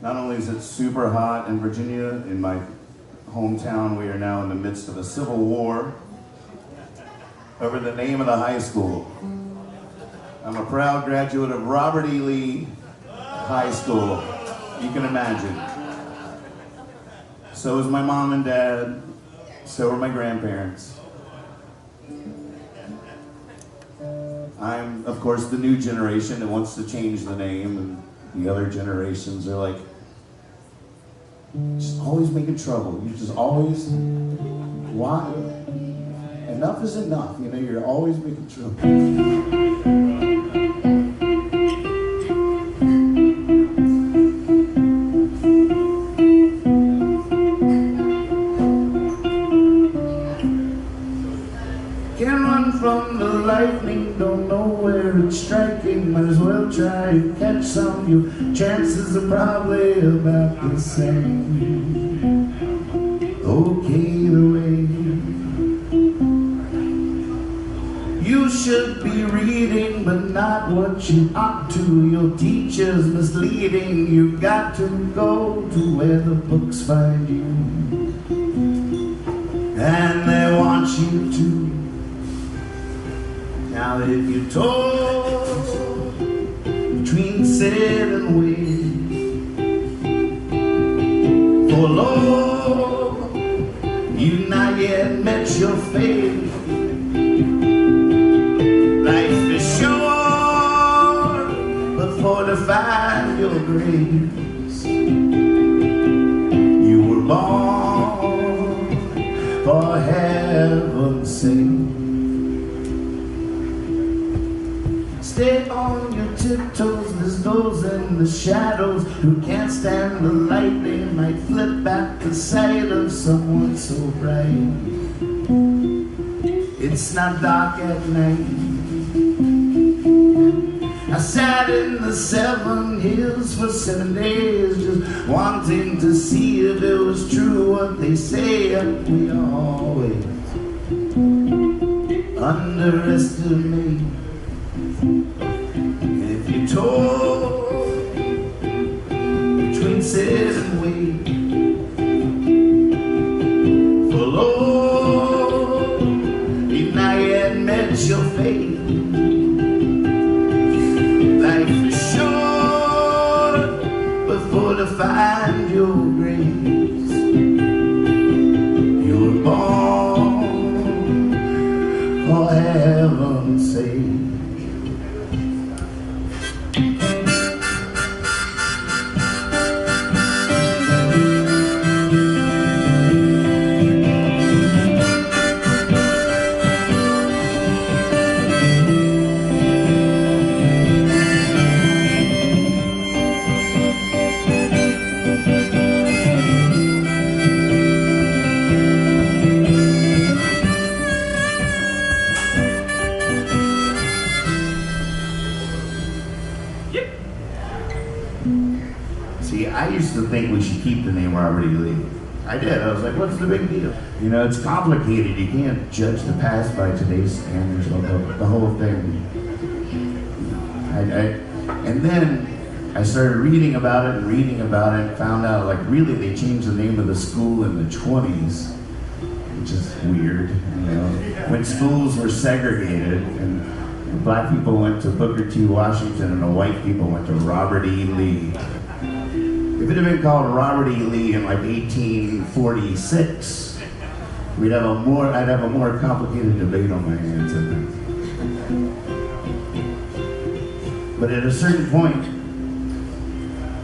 Not only is it super hot in Virginia, in my hometown, we are now in the midst of a civil war over the name of the high school. I'm a proud graduate of Robert E. Lee High School, you can imagine. So is my mom and dad, so are my grandparents. I'm, of course, the new generation that wants to change the name, and the other generations are like, just always making trouble. You just always, why? Enough is enough, you know, you're always making trouble. From the lightning, don't know where it's striking. Might as well try to catch some. Your chances are probably about the same. Okay, either way. You should be reading, but not what you ought to. Your teacher's misleading. You got to go to where the books find you, and they want you to. Now if you're torn between sit and wait, for Lord, you've not yet met your fate. Life is short, but for to find your grace, you were born for heaven's sake. Stay on your tiptoes, there's those in the shadows who can't stand the light. They might flip back the sight of someone so bright. It's not dark at night. I sat in the 7 hills for 7 days, just wanting to see if it was true what they say. We always underestimate. If you're torn between sit and wait, for Lord, you've not yet met your fate. Life is short, but for to find your grace, you were born for heaven's sake. See, I used to think we should keep the name Robert E. Lee. I did. I was like, what's the big deal? You know, it's complicated. You can't judge the past by today's standards, the whole thing. And then I started reading about it and found out, like, really they changed the name of the school in the 20s, which is weird, you know, when schools were segregated and black people went to Booker T. Washington and the white people went to Robert E. Lee. If it had been called Robert E. Lee in like 1846, I'd have a more complicated debate on my hands, I think. But at a certain point,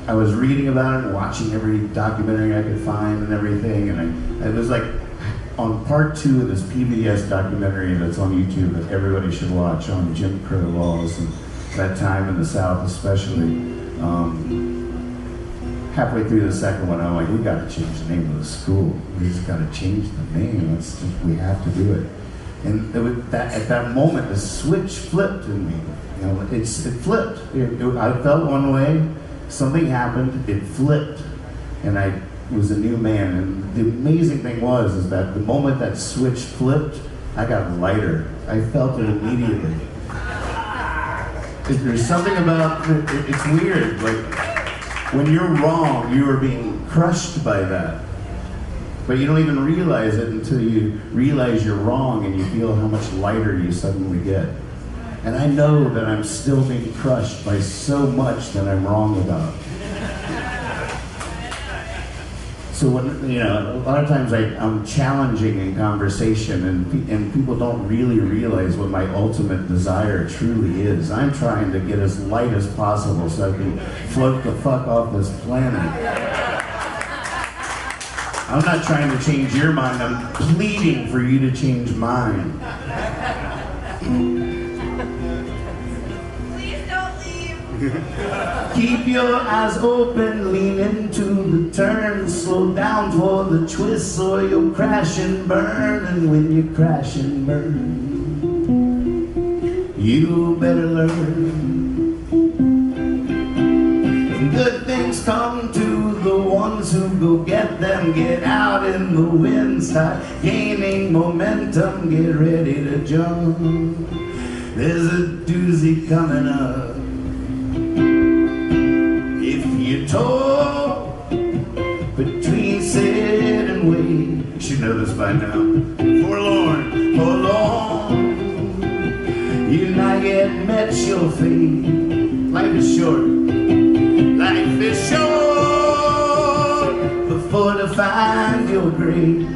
I was reading about it and watching every documentary I could find and everything, and I was like on part 2 of this PBS documentary that's on YouTube that everybody should watch on Jim Crow laws and that time in the South especially. Halfway through the second one, I'm like, we got to change the name of the school. We just got to change the name. We have to do it. And at that moment, the switch flipped in me. You know, it flipped. I felt one way. Something happened. It flipped, and I was a new man. And the amazing thing is that the moment that switch flipped, I got lighter. I felt it immediately. There's something about it's weird. Like, When you're wrong, you are being crushed by that. But you don't even realize it until you realize you're wrong and you feel how much lighter you suddenly get. And I know that I'm still being crushed by so much that I'm wrong about. So when, you know, a lot of times I'm challenging in conversation, and people don't really realize what my ultimate desire truly is. I'm trying to get as light as possible so I can float the fuck off this planet. I'm not trying to change your mind, I'm pleading for you to change mine. Please don't leave. Keep your eyes open, lean into the turn, slow down for the twist or you'll crash and burn. And when you crash and burn, you better learn. Good things come to the ones who go get them. Get out in the wind, start gaining momentum, get ready to jump. There's a doozy coming up. If you're torn between sit and wait, you should know this by now. Forlorn, forlorn, you've not yet met your fate. Life is short, life is short, before to find your grave.